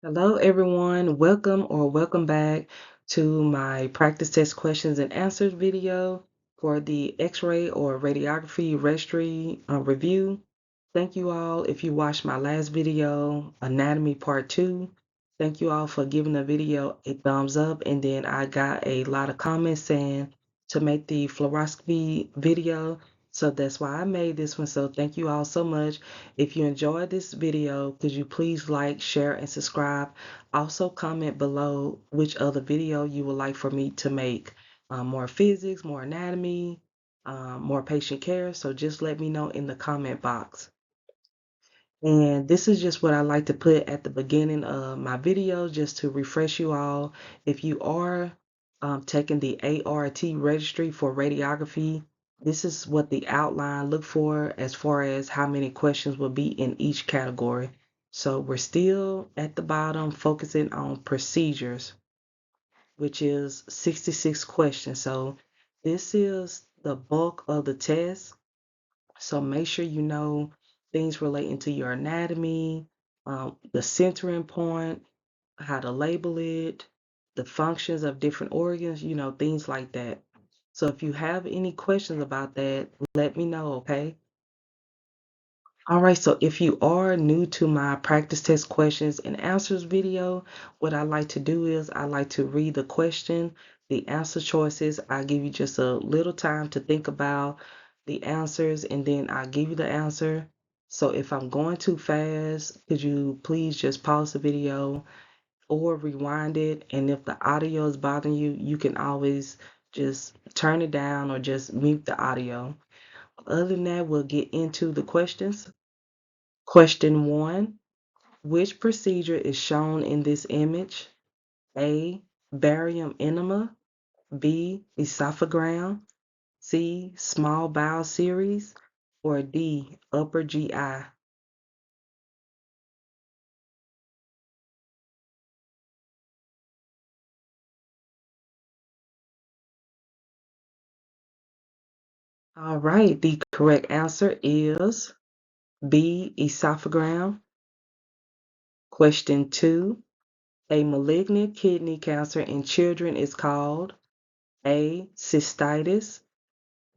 Hello, everyone. Welcome back to my practice test questions and answers video for the X-ray or radiography registry review. Thank you all if you watched my last video, Anatomy Part 2. Thank you all for giving the video a thumbs up. And then I got a lot of comments saying to make the fluoroscopy video. So that's why I made this one. So thank you all so much. If you enjoyed this video, could you please like, share, and subscribe? Also comment below which other video you would like for me to make. More physics, more anatomy, more patient care. So just let me know in the comment box. And this is just what I like to put at the beginning of my video just to refresh you all. If you are taking the ARRT registry for radiography, this is what the outline look for as far as how many questions will be in each category. So we're still at the bottom focusing on procedures, which is 66 questions. So this is the bulk of the test. So make sure you know things relating to your anatomy, the centering point, how to label it, the functions of different organs, things like that. So if you have any questions about that, let me know, okay? All right, so if you are new to my practice test questions and answers video, what I like to do is I like to read the question, the answer choices. I give you just a little time to think about the answers and then I give you the answer. So if I'm going too fast, could you please just pause the video or rewind it? And if the audio is bothering you, you can always just turn it down or just mute the audio. Other than that, we'll get into the questions. Question 1. Which procedure is shown in this image? A. Barium enema. B. Esophagram. C. Small bowel series. Or D. Upper GI. All right, the correct answer is B. Esophagram. Question 2. A malignant kidney cancer in children is called A. Cystitis.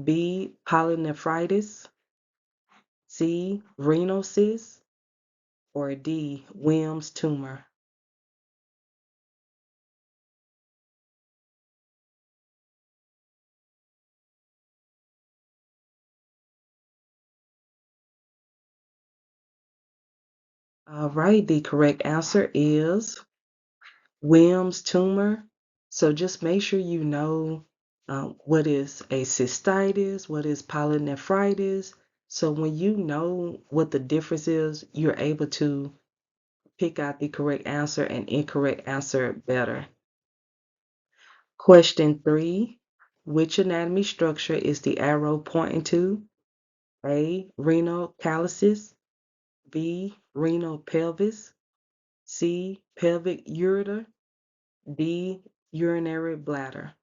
B. Polynephritis. C. Renal cyst. Or D. Wilms tumor. All right, the correct answer is Wilms tumor. So just make sure you know what is a cystitis, what is polynephritis. So when you know what the difference is, you're able to pick out the correct answer and incorrect answer better. Question 3. Which anatomy structure is the arrow pointing to? A. Renal calyces. B. Renal pelvis. C. Pelvic ureter. D. Urinary bladder.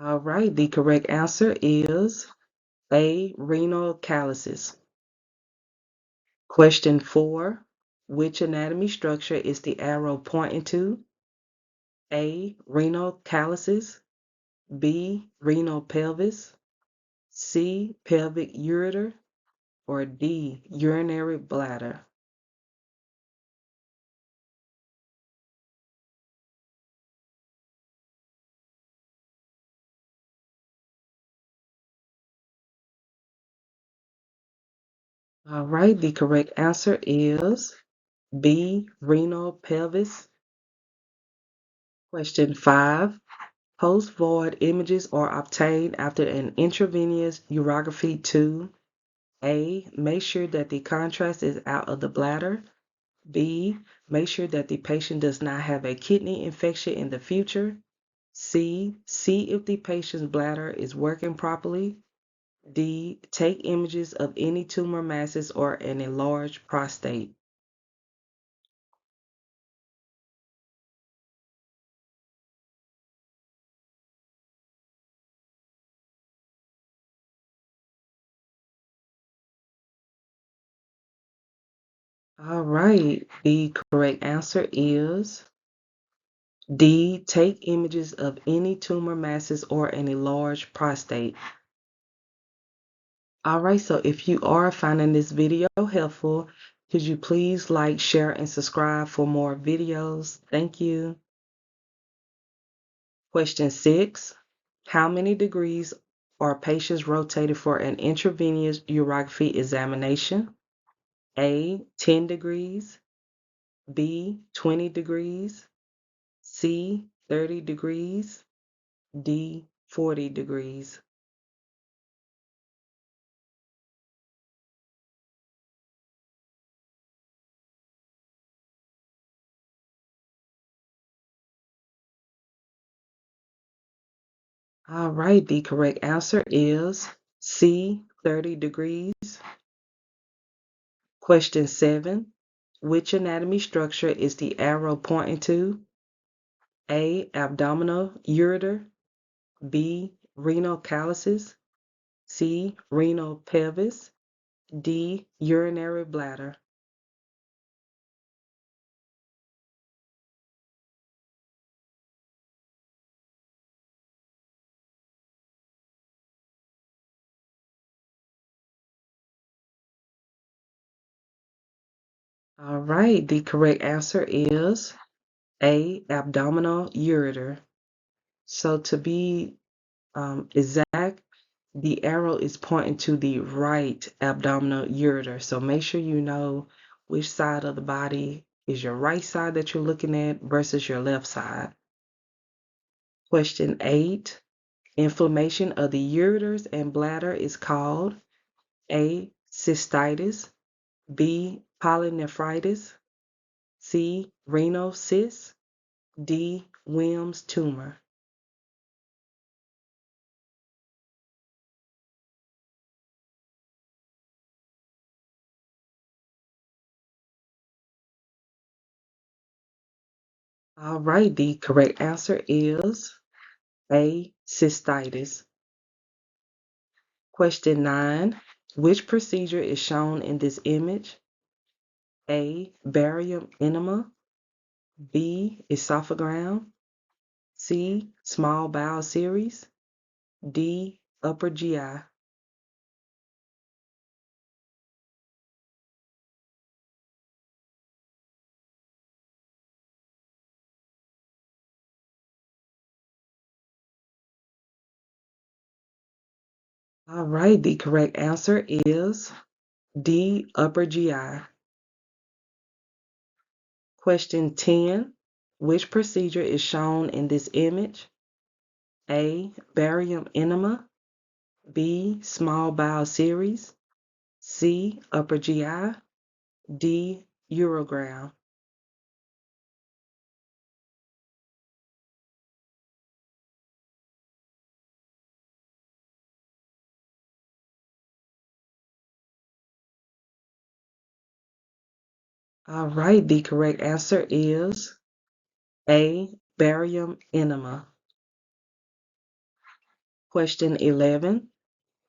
All right, the correct answer is A. Renal calyces. Question 4. Which anatomy structure is the arrow pointing to? A. Renal calyces. B. Renal pelvis. C. Pelvic ureter. Or D. Urinary bladder. All right, the correct answer is B. Renal pelvis. Question 5. Post-void images are obtained after an intravenous urography to A. Make sure that the contrast is out of the bladder. B. Make sure that the patient does not have a kidney infection in the future. C. See if the patient's bladder is working properly. D. Take images of any tumor masses or an enlarged prostate. All right, the correct answer is D. Take images of any tumor masses or any large prostate. All right, so if you are finding this video helpful, could you please like, share, and subscribe for more videos? Thank you. Question 6. How many degrees are patients rotated for an intravenous urography examination? A. 10 degrees. B. 20 degrees. C. 30 degrees. D. 40 degrees. All right, the correct answer is C. 30 degrees. Question 7. Which anatomy structure is the arrow pointing to? A. Abdominal ureter. B. Renal calyces. C. Renal pelvis. D. Urinary bladder. All right, the correct answer is A. Abdominal ureter. So to be exact, the arrow is pointing to the right abdominal ureter. So make sure you know which side of the body is your right side that you're looking at versus your left side. Question 8. Inflammation of the ureters and bladder is called A. Cystitis. B. Polynephritis. C. Renal cyst. D. Wilms tumor. All right, the correct answer is A. Cystitis. Question 9. Which procedure is shown in this image? A. Barium enema. B. Esophagram. C. Small bowel series. D. Upper GI. All right, the correct answer is D. Upper GI. Question 10. Which procedure is shown in this image? A. Barium enema. B. Small bowel series. C. Upper GI. D. Urogram. All right, the correct answer is A. Barium enema. Question 11.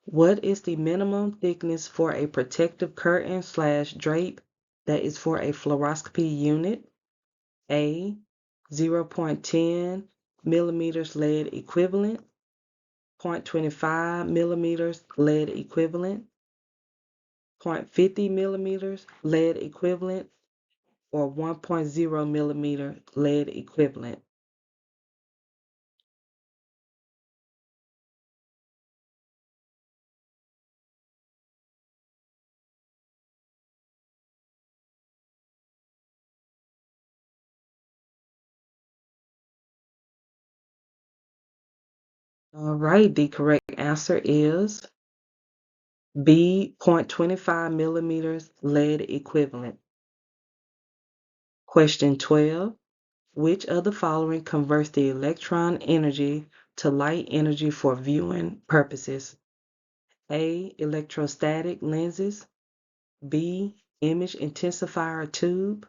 What is the minimum thickness for a protective curtain / drape that is for a fluoroscopy unit? A. 0.10 millimeters lead equivalent. 0.25 millimeters lead equivalent. 0.50 millimeters lead equivalent. Or 1.0 millimeter lead equivalent. All right, the correct answer is B. 0.25 millimeters lead equivalent. Question 12. Which of the following converts the electron energy to light energy for viewing purposes? A. Electrostatic lenses. B. Image intensifier tube.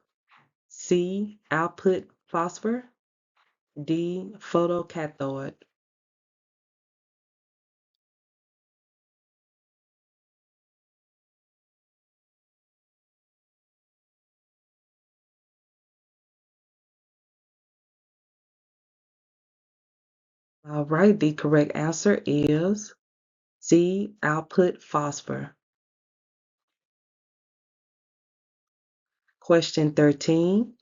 C. Output phosphor. D. Photocathode. All right, the correct answer is C, output phosphor. Question 13.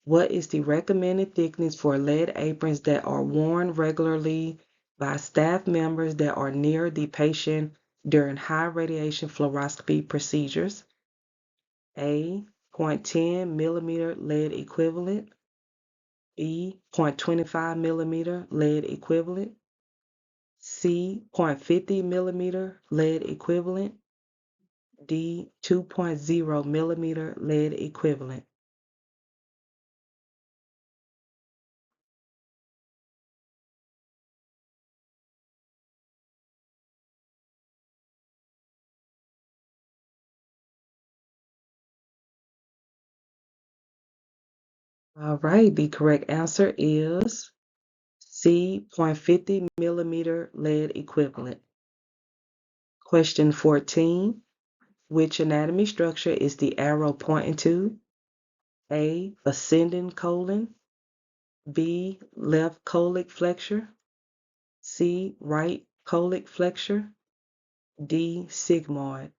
What is the recommended thickness for lead aprons that are worn regularly by staff members that are near the patient during high radiation fluoroscopy procedures? A, 0.10 millimeter lead equivalent. B, 0.25 millimeter lead equivalent. C, 0.50 millimeter lead equivalent. D, 2.0 millimeter lead equivalent. All right, the correct answer is C, 0.50 millimeter lead equivalent. Question 14. Which anatomy structure is the arrow pointing to? A, ascending colon. B, left colic flexure. C, right colic flexure. D, sigmoid.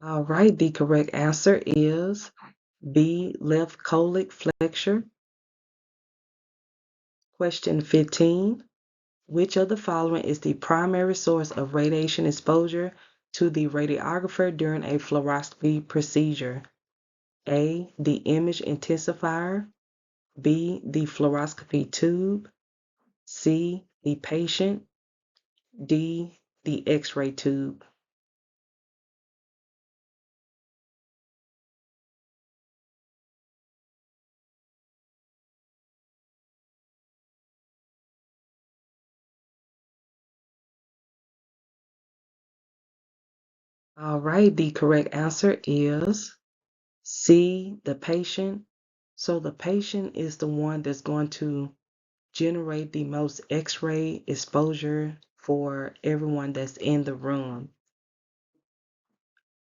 All right, the correct answer is B, left colic flexure. Question 15. Which of the following is the primary source of radiation exposure to the radiographer during a fluoroscopy procedure? A, the image intensifier. B, the fluoroscopy tube. C, the patient. D, the X-ray tube. All right, the correct answer is C, the patient. So the patient is the one that's going to generate the most X-ray exposure for everyone that's in the room.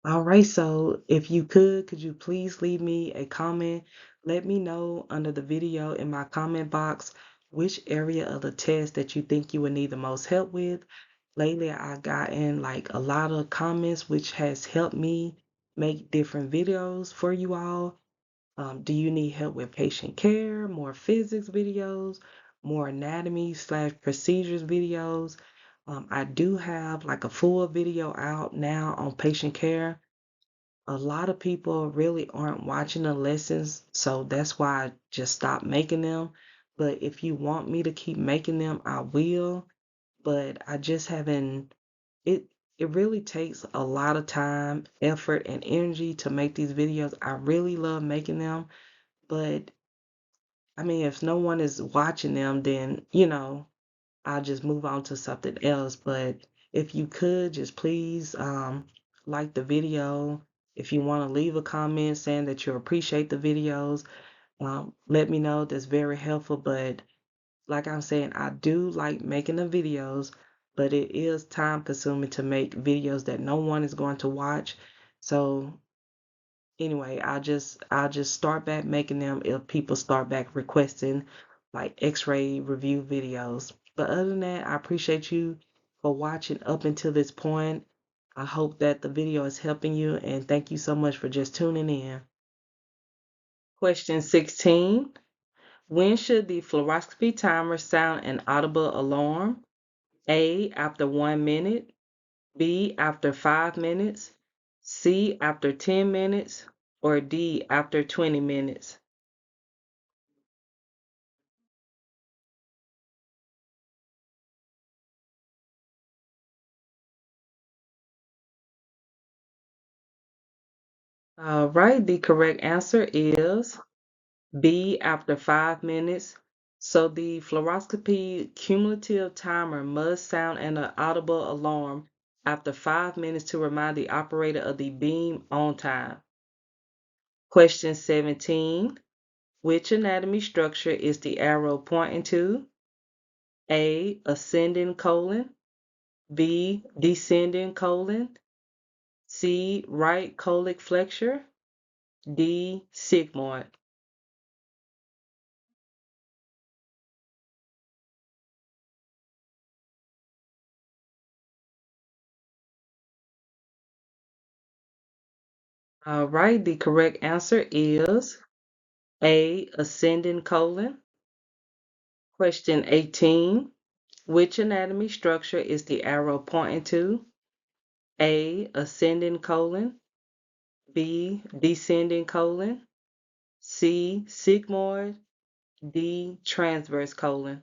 All right, so if you could you please leave me a comment? Let me know under the video in my comment box which area of the test that you think you would need the most help with. Lately, I've gotten like a lot of comments, which has helped me make different videos for you all. Do you need help with patient care, more physics videos, more anatomy/procedures videos? I do have like a full video out now on patient care. A lot of people really aren't watching the lessons, so that's why I just stopped making them. But if you want me to keep making them, I will. But I just haven't it it really takes a lot of time, effort, and energy to make these videos. I really love making them, but I mean, if no one is watching them, then, I'll just move on to something else. But if you could just please like the video. If you want to leave a comment saying that you appreciate the videos, let me know. That's very helpful. But like I'm saying, I do like making the videos, but it is time consuming to make videos that no one is going to watch. So anyway, I'll just start back making them if people start back requesting like X-ray review videos. But other than that, I appreciate you for watching up until this point. I hope that the video is helping you, and thank you so much for just tuning in. Question 16. When should the fluoroscopy timer sound an audible alarm? A, after 1 minute. B, after 5 minutes. C, after 10 minutes. Or D, after 20 minutes. All right, the correct answer is B, after 5 minutes. So the fluoroscopy cumulative timer must sound an audible alarm after 5 minutes to remind the operator of the beam on time. Question 17. Which anatomy structure is the arrow pointing to? A. Ascending colon. B. Descending colon. C. Right colic flexure. D. Sigmoid. All right, the correct answer is A. Ascending colon. Question 18. Which anatomy structure is the arrow pointing to? A. Ascending colon. B. Descending colon. C. Sigmoid. D. Transverse colon.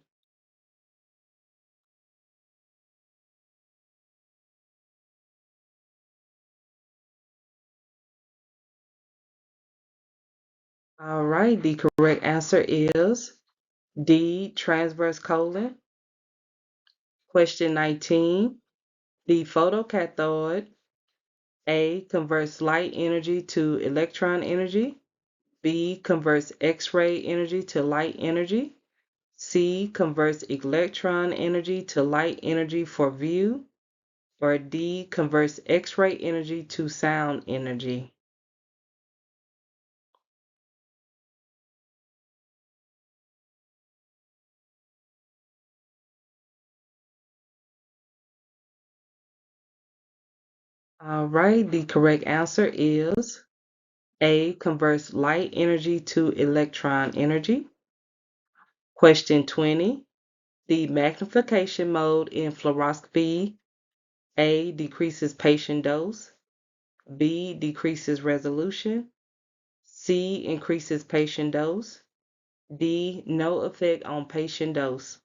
All right, the correct answer is D. Transverse colon. Question 19. The photocathode A. Converts light energy to electron energy. B. Converts X-ray energy to light energy. C. Converts electron energy to light energy for view. Or D. Converts X-ray energy to sound energy. All right, the correct answer is A. Converts light energy to electron energy. Question 20. The magnification mode in fluoroscopy, A. Decreases patient dose. B. Decreases resolution. C. Increases patient dose. D. No effect on patient dose.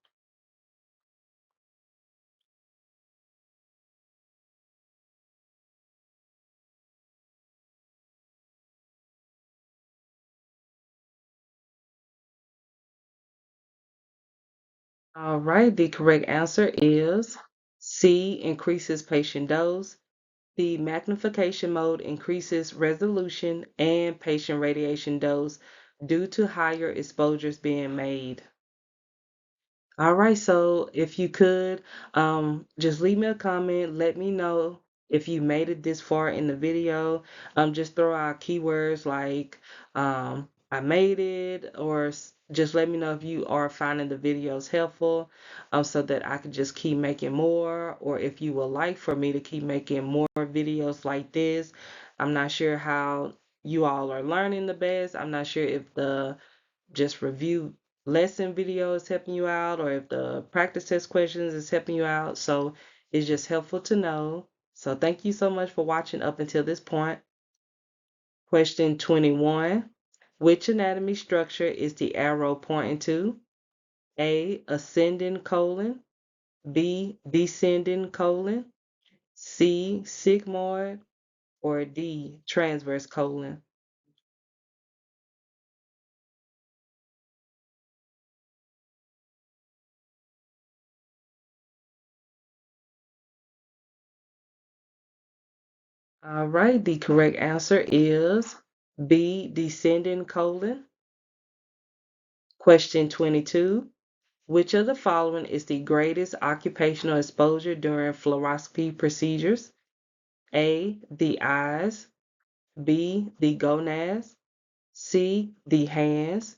All right, the correct answer is C. Increases patient dose. The magnification mode increases resolution and patient radiation dose due to higher exposures being made. All right, so if you could, just leave me a comment. Let me know if you made it this far in the video. Just throw out keywords like I made it, or just let me know if you are finding the videos helpful, so that I could just keep making more, or if you would like for me to keep making more videos like this. I'm not sure how you all are learning the best. I'm not sure if the just review lesson video is helping you out, or if the practice test questions is helping you out. So it's just helpful to know. So thank you so much for watching up until this point. Question 21. Which anatomy structure is the arrow pointing to? A. Ascending colon. B. Descending colon. C. Sigmoid. Or D. Transverse colon. All right, the correct answer is B. Descending colon. Question 22. Which of the following is the greatest occupational exposure during fluoroscopy procedures? A. The eyes. B. The gonads. C. The hands.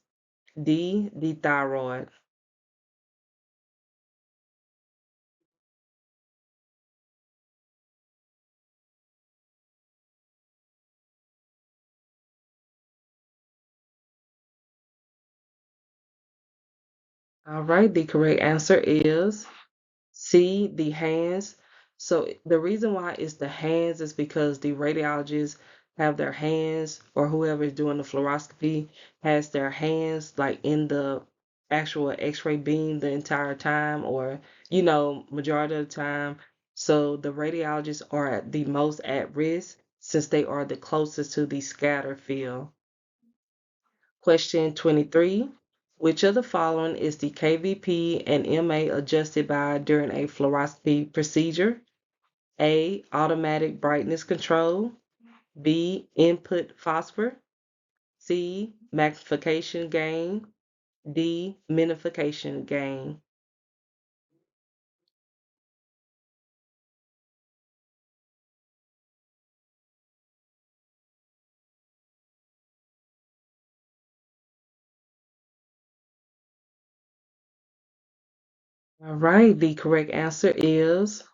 D. The thyroid. All right, the correct answer is C, the hands. So the reason why it's the hands is because the radiologists have their hands, or whoever is doing the fluoroscopy has their hands like in the actual x-ray beam the entire time, or majority of the time. So the radiologists are at the most at risk since they are the closest to the scatter field. Question 23. Which of the following is the KVP and MA adjusted by during a fluoroscopy procedure? A. Automatic brightness control. B. Input phosphor. C, magnification gain, D, magnification gain. All right, the correct answer is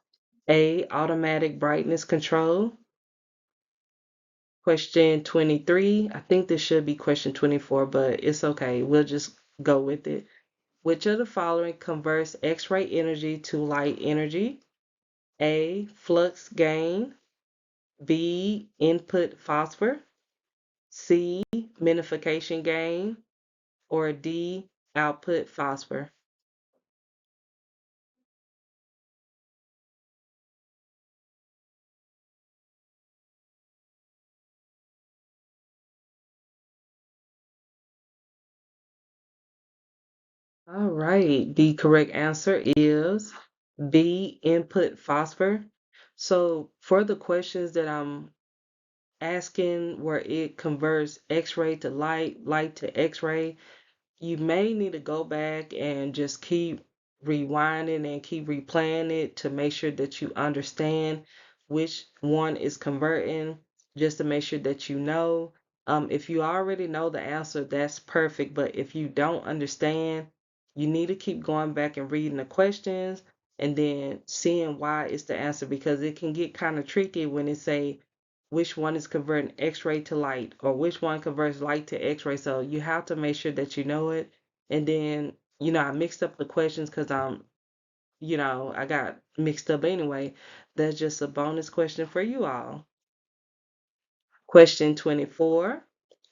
A, automatic brightness control. Question 23. I think this should be question 24, but it's okay. We'll just go with it. Which of the following converts X-ray energy to light energy? A, flux gain. B, input phosphor. C, magnification gain. Or D, output phosphor. All right, the correct answer is B, input phosphor. So for the questions that I'm asking where it converts X-ray to light, light to X-ray, you may need to go back and just keep rewinding and keep replaying it to make sure that you understand which one is converting, just to make sure that you know. If you already know the answer, that's perfect. But if you don't understand, you need to keep going back and reading the questions and then seeing why it's the answer, because it can get kind of tricky when it say which one is converting X-ray to light or which one converts light to X-ray. So you have to make sure that you know it. And then, I mixed up the questions because I got mixed up anyway. That's just a bonus question for you all. Question 24.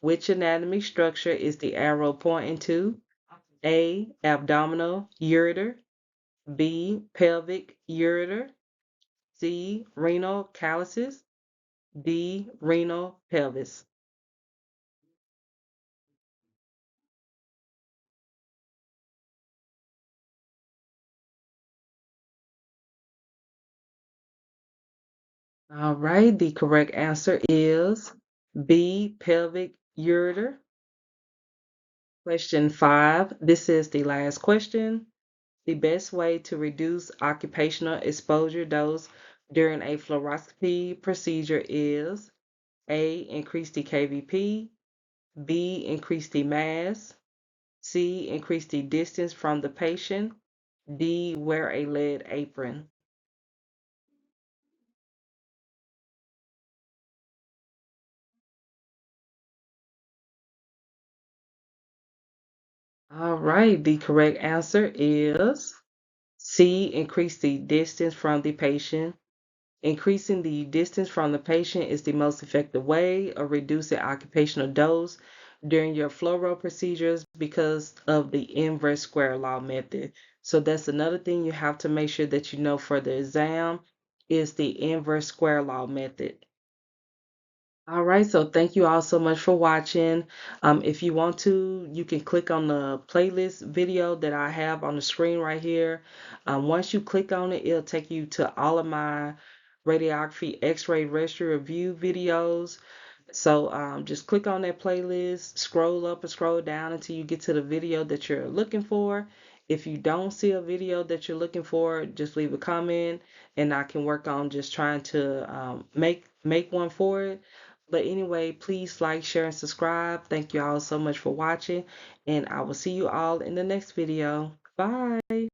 Which anatomy structure is the arrow pointing to? A, abdominal ureter. B, pelvic ureter. C, renal calyces. D, renal pelvis. All right, the correct answer is B, pelvic ureter. Question 5. This is the last question. The best way to reduce occupational exposure dose during a fluoroscopy procedure is A, increase the KVP, B, increase the mass, C, increase the distance from the patient, D, wear a lead apron. All right, the correct answer is C, increase the distance from the patient. Increasing the distance from the patient is the most effective way of reducing occupational dose during your fluoro procedures because of the inverse square law method. So that's another thing you have to make sure that you know for the exam is the inverse square law method. All right, so thank you all so much for watching. If you want to, you can click on the playlist video that I have on the screen right here. Once you click on it, it'll take you to all of my radiography X-ray registry review videos. So just click on that playlist, scroll up or scroll down until you get to the video that you're looking for. If you don't see a video that you're looking for, just leave a comment and I can work on just trying to make one for it. But anyway, please like, share, and subscribe. Thank you all so much for watching, and I will see you all in the next video. Bye.